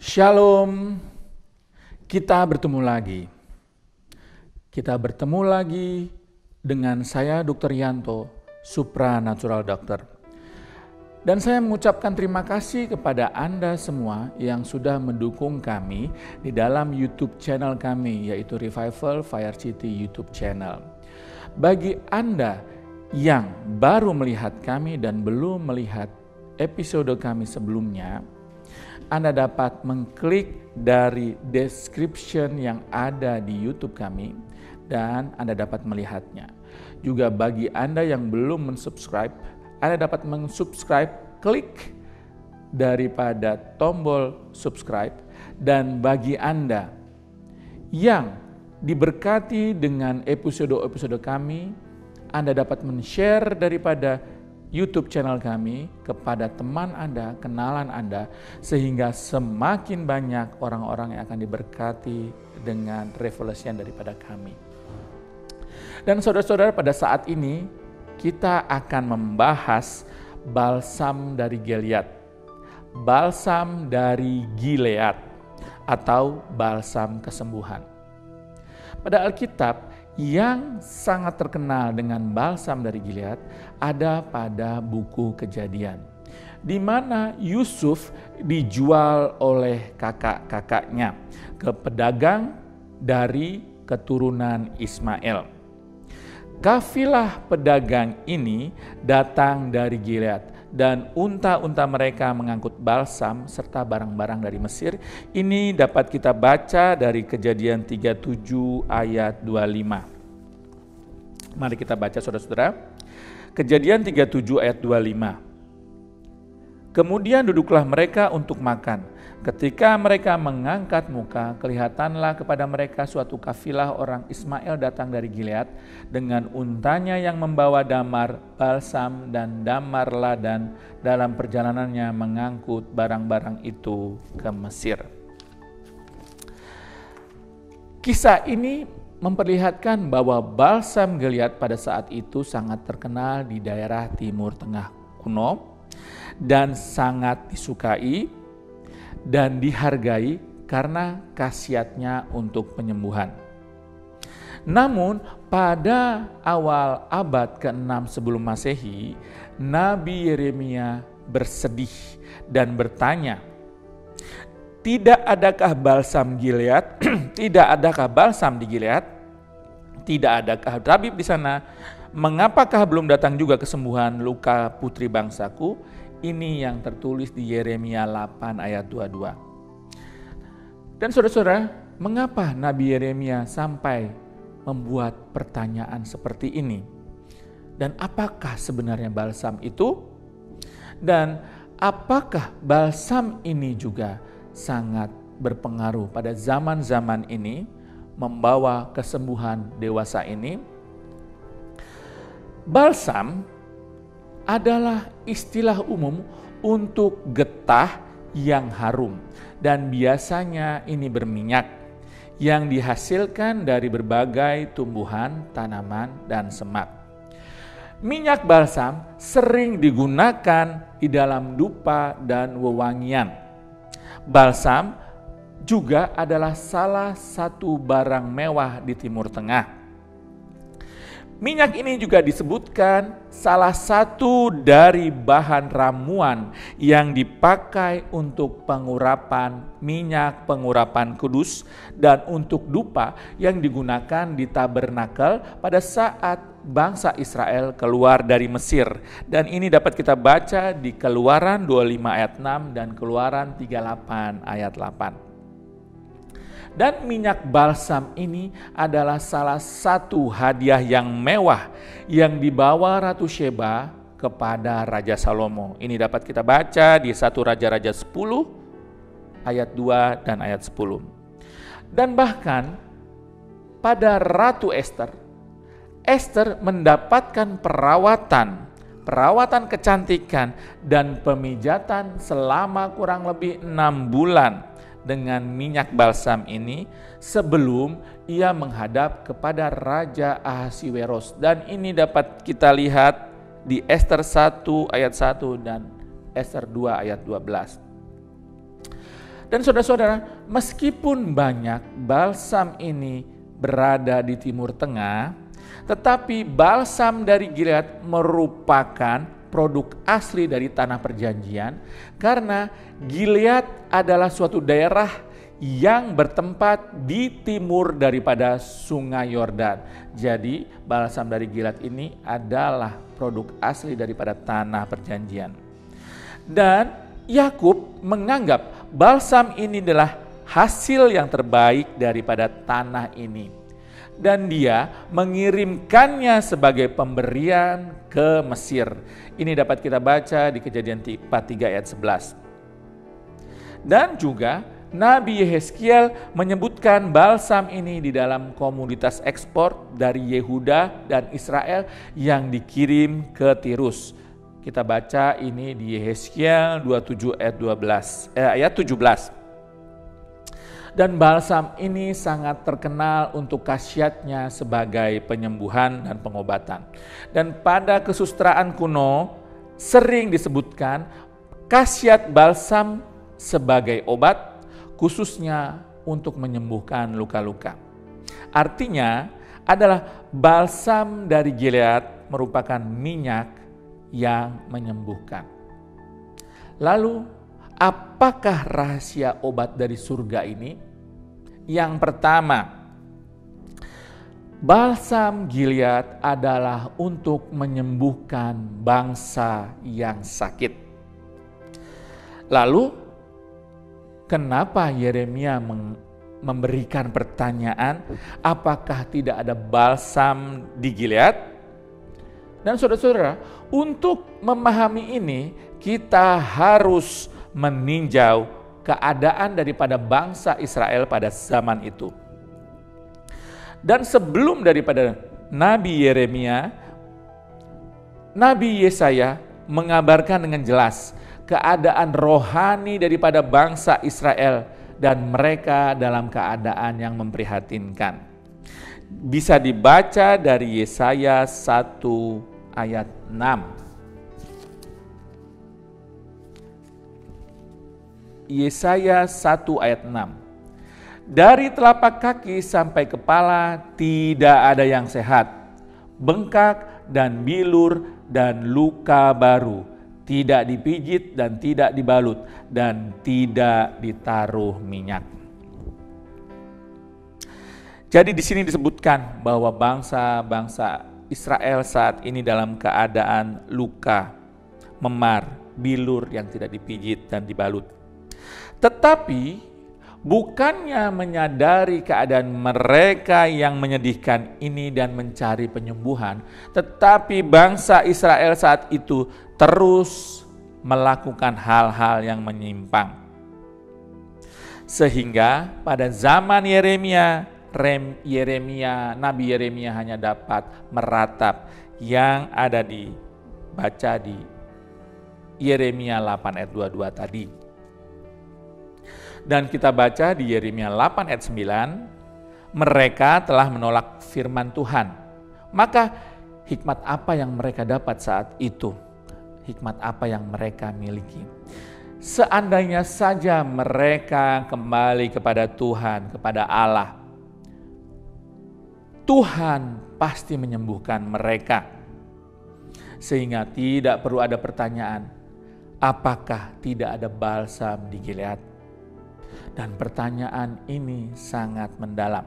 Shalom, kita bertemu lagi. Kita bertemu lagi dengan saya Dr. Yanto, Supranatural Doctor. Dan saya mengucapkan terima kasih kepada Anda semua yang sudah mendukung kami di dalam YouTube channel kami, yaitu Revival Fire City YouTube channel. Bagi Anda yang baru melihat kami dan belum melihat episode kami sebelumnya, Anda dapat mengklik dari description yang ada di YouTube kami dan Anda dapat melihatnya. Juga bagi Anda yang belum mensubscribe, Anda dapat mensubscribe, klik daripada tombol subscribe. Dan bagi Anda yang diberkati dengan episode-episode kami, Anda dapat men-share daripada YouTube channel kami kepada teman Anda, kenalan Anda, sehingga semakin banyak orang-orang yang akan diberkati dengan revelation daripada kami. Dan saudara-saudara, pada saat ini kita akan membahas balsam dari Gilead, balsam dari Gilead atau balsam kesembuhan. Pada Alkitab, yang sangat terkenal dengan balsam dari Gilead ada pada buku Kejadian, di mana Yusuf dijual oleh kakak-kakaknya ke pedagang dari keturunan Ismail. Kafilah pedagang ini datang dari Gilead dan unta-unta mereka mengangkut balsam serta barang-barang dari Mesir. Ini dapat kita baca dari Kejadian 37 ayat 25. Mari kita baca saudara-saudara. Kejadian 37 ayat 25. Kemudian duduklah mereka untuk makan. Ketika mereka mengangkat muka, kelihatanlah kepada mereka suatu kafilah orang Ismail datang dari Gilead dengan untanya yang membawa damar, balsam, dan damar ladan dalam perjalanannya mengangkut barang-barang itu ke Mesir. Kisah ini memperlihatkan bahwa balsam Gilead pada saat itu sangat terkenal di daerah Timur Tengah kuno dan sangat disukai dan dihargai karena khasiatnya untuk penyembuhan. Namun pada awal abad ke-6 sebelum Masehi, Nabi Yeremia bersedih dan bertanya, "Tidak adakah balsam Gilead? Tidak adakah balsam di Gilead? Tidak adakah tabib di sana? Mengapakah belum datang juga kesembuhan luka putri bangsaku?" Ini yang tertulis di Yeremia 8 ayat 22. Dan saudara-saudara, mengapa Nabi Yeremia sampai membuat pertanyaan seperti ini? Dan apakah sebenarnya balsam itu? Dan apakah balsam ini juga sangat berpengaruh pada zaman-zaman ini, membawa kesembuhan dewasa ini? Balsam adalah istilah umum untuk getah yang harum dan biasanya ini berminyak yang dihasilkan dari berbagai tumbuhan, tanaman, dan semak. Minyak balsam sering digunakan di dalam dupa dan wewangian. Balsam juga adalah salah satu barang mewah di Timur Tengah. Minyak ini juga disebutkan salah satu dari bahan ramuan yang dipakai untuk pengurapan minyak pengurapan kudus dan untuk dupa yang digunakan di tabernakel pada saat bangsa Israel keluar dari Mesir. Dan ini dapat kita baca di Keluaran 25 ayat 6 dan Keluaran 38 ayat 8. Dan minyak balsam ini adalah salah satu hadiah yang mewah yang dibawa Ratu Sheba kepada Raja Salomo. Ini dapat kita baca di 1 Raja-Raja 10 ayat 2 dan ayat 10. Dan bahkan pada Ratu Esther mendapatkan perawatan kecantikan dan pemijatan selama kurang lebih 6 bulan dengan minyak balsam ini sebelum ia menghadap kepada Raja Ahasiweros. Dan ini dapat kita lihat di Esther 1 ayat 1 dan Esther 2 ayat 12. Dan saudara-saudara, meskipun banyak balsam ini berada di Timur Tengah, tetapi balsam dari Gilead merupakan produk asli dari tanah perjanjian, karena Gilead adalah suatu daerah yang bertempat di timur daripada Sungai Yordan. Jadi balsam dari Gilead ini adalah produk asli daripada tanah perjanjian. Dan Yakub menganggap balsam ini adalah hasil yang terbaik daripada tanah ini. Dan dia mengirimkannya sebagai pemberian ke Mesir. Ini dapat kita baca di Kejadian 43 ayat 11. Dan juga Nabi Yehezkiel menyebutkan balsam ini di dalam komoditas ekspor dari Yehuda dan Israel yang dikirim ke Tirus. Kita baca ini di Yehezkiel 27 ayat 17. Dan balsam ini sangat terkenal untuk khasiatnya sebagai penyembuhan dan pengobatan. Dan pada kesusastraan kuno sering disebutkan khasiat balsam sebagai obat, khususnya untuk menyembuhkan luka-luka. Artinya adalah balsam dari Gilead merupakan minyak yang menyembuhkan. Lalu, apakah rahasia obat dari surga ini? Yang pertama, balsam Gilead adalah untuk menyembuhkan bangsa yang sakit. Lalu, kenapa Yeremia memberikan pertanyaan, apakah tidak ada balsam di Gilead? Dan saudara-saudara, untuk memahami ini, kita harus meninjau keadaan daripada bangsa Israel pada zaman itu. Dan sebelum daripada Nabi Yeremia, Nabi Yesaya mengabarkan dengan jelas keadaan rohani daripada bangsa Israel dan mereka dalam keadaan yang memprihatinkan. Bisa dibaca dari Yesaya 1 ayat 6. Yesaya 1 ayat 6. Dari telapak kaki sampai kepala tidak ada yang sehat. Bengkak dan bilur dan luka baru. Tidak dipijit dan tidak dibalut dan tidak ditaruh minyak. Jadi di sini disebutkan bahwa bangsa Israel saat ini dalam keadaan luka, memar, bilur yang tidak dipijit dan dibalut. Tetapi bukannya menyadari keadaan mereka yang menyedihkan ini dan mencari penyembuhan, tetapi bangsa Israel saat itu terus melakukan hal-hal yang menyimpang. Sehingga pada zaman Nabi Yeremia hanya dapat meratap yang ada dibaca di Yeremia 8 ayat 22 tadi. Dan kita baca di Yeremia 8 ayat 9, mereka telah menolak firman Tuhan. Maka hikmat apa yang mereka dapat saat itu? Hikmat apa yang mereka miliki? Seandainya saja mereka kembali kepada Tuhan, kepada Allah, Tuhan pasti menyembuhkan mereka. Sehingga tidak perlu ada pertanyaan, apakah tidak ada balsam di Gilead? Dan pertanyaan ini sangat mendalam.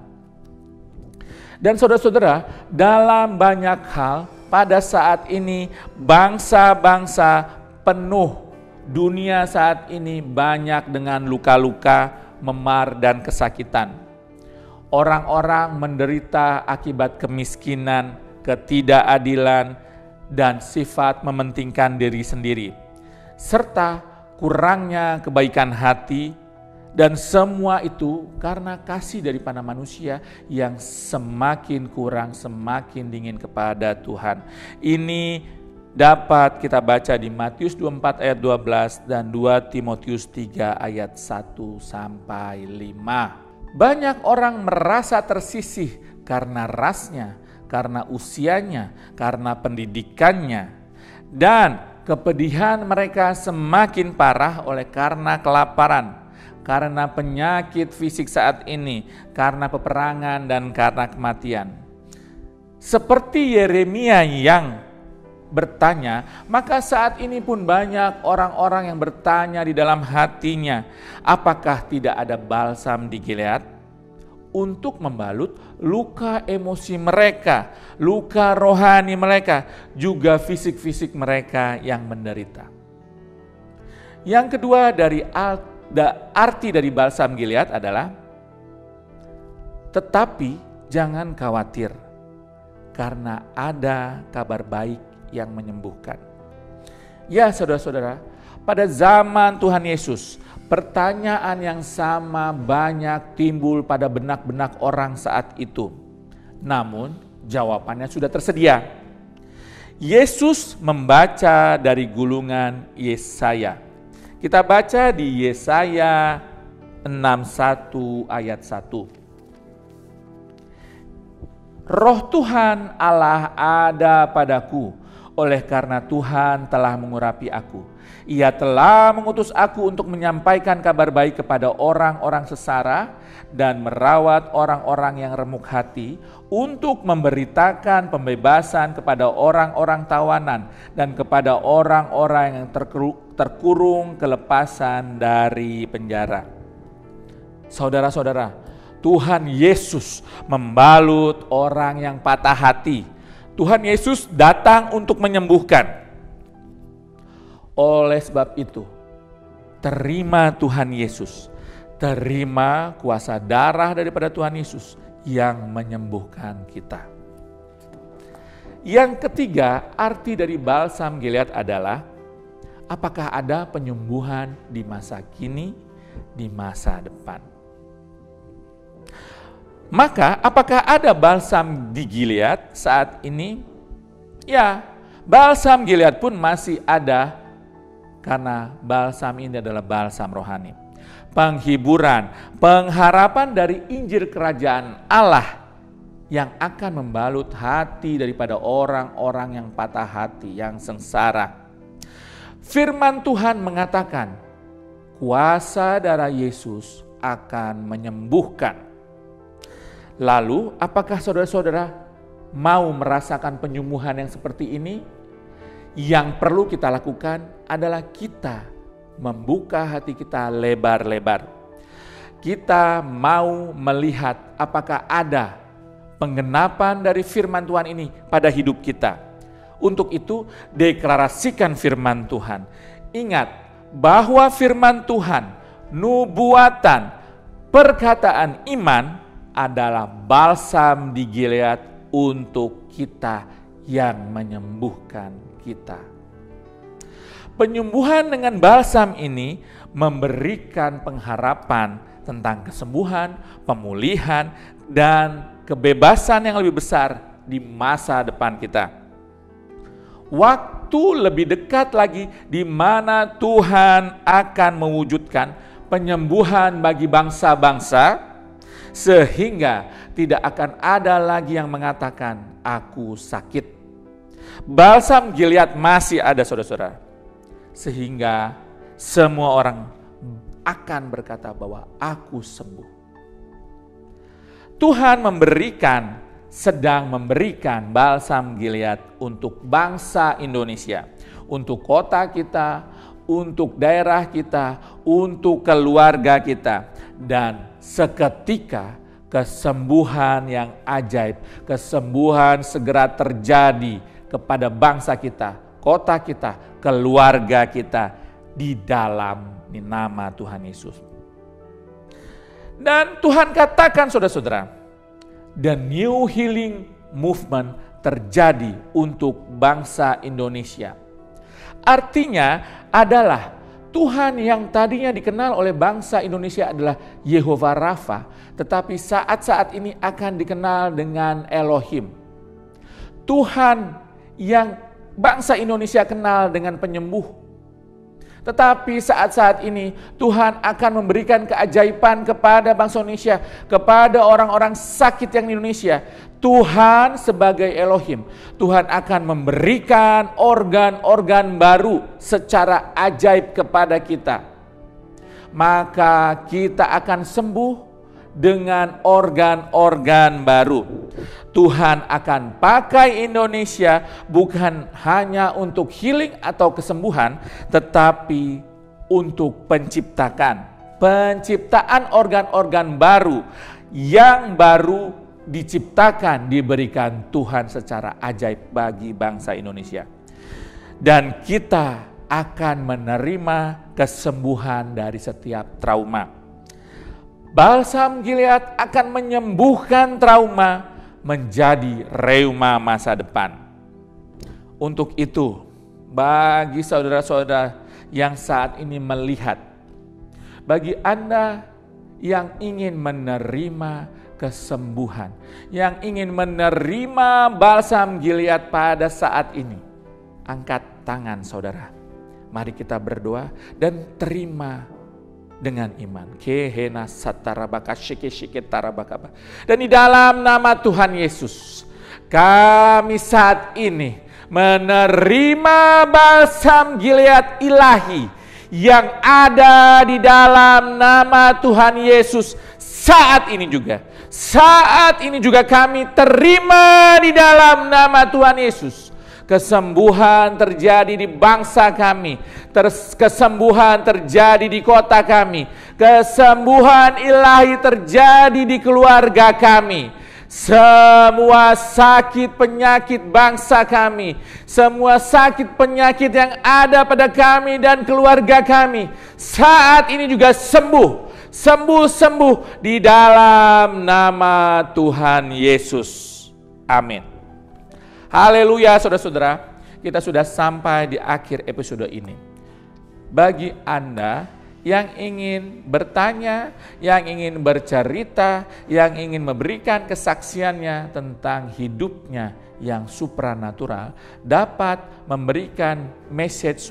Dan saudara-saudara, dalam banyak hal pada saat ini bangsa-bangsa penuh dunia saat ini banyak dengan luka-luka, memar dan kesakitan. Orang-orang menderita akibat kemiskinan, ketidakadilan, dan sifat mementingkan diri sendiri, serta kurangnya kebaikan hati, dan semua itu karena kasih daripada manusia yang semakin kurang, semakin dingin kepada Tuhan. Ini dapat kita baca di Matius 24 ayat 12 dan 2 Timotius 3 ayat 1 sampai 5. Banyak orang merasa tersisih karena rasnya, karena usianya, karena pendidikannya, dan kepedihan mereka semakin parah oleh karena kelaparan, karena penyakit fisik saat ini, karena peperangan dan karena kematian. Seperti Yeremia yang bertanya, maka saat ini pun banyak orang-orang yang bertanya di dalam hatinya, apakah tidak ada balsam di Gilead untuk membalut luka emosi mereka, luka rohani mereka, juga fisik-fisik mereka yang menderita. Yang kedua dari arti dari balsam Gilead adalah, tetapi jangan khawatir, karena ada kabar baik yang menyembuhkan. Ya saudara-saudara, pada zaman Tuhan Yesus, pertanyaan yang sama banyak timbul pada benak-benak orang saat itu. Namun jawabannya sudah tersedia. Yesus membaca dari gulungan Yesaya. Kita baca di Yesaya 61 ayat 1. Roh Tuhan Allah ada padaku, oleh karena Tuhan telah mengurapi aku. Ia telah mengutus aku untuk menyampaikan kabar baik kepada orang-orang sesara dan merawat orang-orang yang remuk hati, untuk memberitakan pembebasan kepada orang-orang tawanan dan kepada orang-orang yang terkurung kelepasan dari penjara. Saudara-saudara, Tuhan Yesus membalut orang yang patah hati. Tuhan Yesus datang untuk menyembuhkan. Oleh sebab itu, terima Tuhan Yesus, terima kuasa darah daripada Tuhan Yesus yang menyembuhkan kita. Yang ketiga, arti dari balsam Gilead adalah, apakah ada penyembuhan di masa kini, di masa depan? Maka apakah ada balsam di Gilead saat ini? Ya, balsam Gilead pun masih ada, karena balsam ini adalah balsam rohani. Penghiburan, pengharapan dari Injil Kerajaan Allah yang akan membalut hati daripada orang-orang yang patah hati, yang sengsara. Firman Tuhan mengatakan, kuasa darah Yesus akan menyembuhkan. Lalu, apakah saudara-saudara mau merasakan penyembuhan yang seperti ini? Yang perlu kita lakukan adalah kita membuka hati kita lebar-lebar. Kita mau melihat apakah ada penggenapan dari firman Tuhan ini pada hidup kita. Untuk itu, deklarasikan firman Tuhan. Ingat bahwa firman Tuhan, nubuatan, perkataan iman adalah balsam di Gilead untuk kita yang menyembuhkan kita. Penyembuhan dengan balsam ini memberikan pengharapan tentang kesembuhan, pemulihan, dan kebebasan yang lebih besar di masa depan kita. Waktu lebih dekat lagi di mana Tuhan akan mewujudkan penyembuhan bagi bangsa-bangsa, sehingga tidak akan ada lagi yang mengatakan, aku sakit. Balsam Gilead masih ada, saudara-saudara. Sehingga semua orang akan berkata bahwa aku sembuh. Tuhan sedang memberikan balsam Gilead untuk bangsa Indonesia, untuk kota kita, untuk daerah kita, untuk keluarga kita. Dan seketika kesembuhan yang ajaib, kesembuhan segera terjadi kepada bangsa kita, kota kita, keluarga kita, di dalam nama Tuhan Yesus. Dan Tuhan katakan, saudara-saudara, the new healing movement terjadi untuk bangsa Indonesia. Artinya adalah Tuhan yang tadinya dikenal oleh bangsa Indonesia adalah Yehovah Rafa, tetapi saat-saat ini akan dikenal dengan Elohim. Tuhan yang bangsa Indonesia kenal dengan penyembuh. Tetapi saat-saat ini Tuhan akan memberikan keajaiban kepada bangsa Indonesia, kepada orang-orang sakit yang di Indonesia. Tuhan sebagai Elohim, Tuhan akan memberikan organ-organ baru secara ajaib kepada kita. maka kita akan sembuh dengan organ-organ baru. Tuhan akan pakai Indonesia bukan hanya untuk healing atau kesembuhan, tetapi untuk penciptaan organ-organ baru yang baru diciptakan, diberikan Tuhan secara ajaib bagi bangsa Indonesia. Dan kita akan menerima kesembuhan dari setiap trauma. Balsam Gilead akan menyembuhkan trauma menjadi reuma masa depan. Untuk itu, bagi saudara-saudara yang saat ini melihat, bagi Anda yang ingin menerima kesembuhan, yang ingin menerima balsam Gilead pada saat ini, angkat tangan saudara. Mari kita berdoa dan terima dengan iman. Kehena satarabaka shike tarabaka. Dan di dalam nama Tuhan Yesus, kami saat ini menerima balsam Gilead ilahi yang ada di dalam nama Tuhan Yesus saat ini juga. Saat ini juga kami terima di dalam nama Tuhan Yesus. Kesembuhan terjadi di bangsa kami, kesembuhan terjadi di kota kami, kesembuhan ilahi terjadi di keluarga kami. Semua sakit penyakit bangsa kami, semua sakit penyakit yang ada pada kami dan keluarga kami, saat ini juga sembuh di dalam nama Tuhan Yesus. Amin. Haleluya saudara-saudara, kita sudah sampai di akhir episode ini. Bagi Anda yang ingin bertanya, yang ingin bercerita, yang ingin memberikan kesaksiannya tentang hidupnya yang supranatural, dapat memberikan message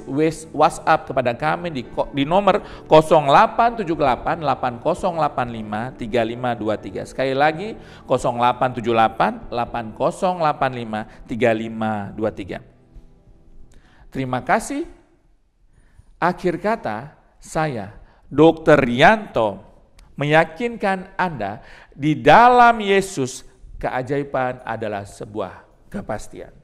WhatsApp kepada kami di nomor 0878 8085 3523. Sekali lagi 0878 8085 3523. Terima kasih. Akhir kata, saya, Dr. Rianto, meyakinkan Anda di dalam Yesus keajaiban adalah sebuah kepastian.